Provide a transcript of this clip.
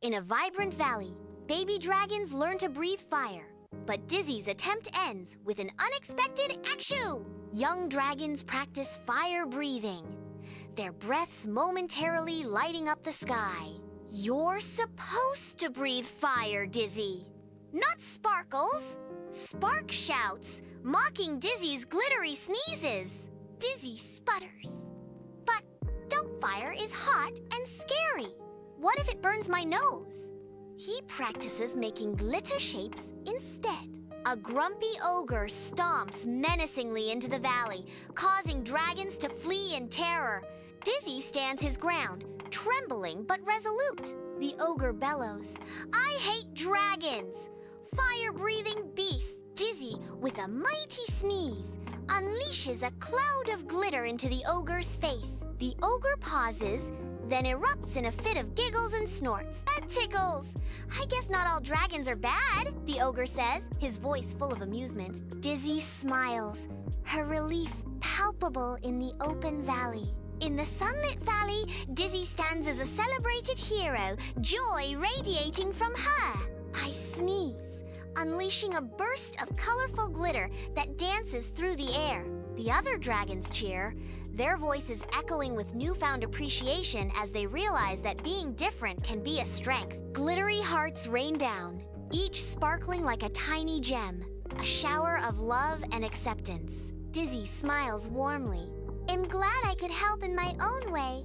In a vibrant valley, baby dragons learn to breathe fire. But Dizzy's attempt ends with an unexpected achoo! Young dragons practice fire breathing, their breaths momentarily lighting up the sky. You're supposed to breathe fire, Dizzy, not sparkles. Spark shouts, mocking Dizzy's glittery sneezes. Dizzy sputters. But fire is hot and scary. What if it burns my nose? He practices making glitter shapes instead. A grumpy ogre stomps menacingly into the valley, causing dragons to flee in terror. Dizzy stands his ground, trembling but resolute. The ogre bellows, "I hate dragons!" Fire-breathing beast, Dizzy, with a mighty sneeze, unleashes a cloud of glitter into the ogre's face. The ogre pauses, then erupts in a fit of giggles and snorts. "That tickles! I guess not all dragons are bad," the ogre says, his voice full of amusement. Dizzy smiles, her relief palpable in the open valley. In the sunlit valley, Dizzy stands as a celebrated hero, joy radiating from her. I sneeze, unleashing a burst of colorful glitter that dances through the air. The other dragons cheer, their voices echoing with newfound appreciation as they realize that being different can be a strength. Glittery hearts rain down, each sparkling like a tiny gem, a shower of love and acceptance. Dizzy smiles warmly. "I'm glad I could help in my own way,"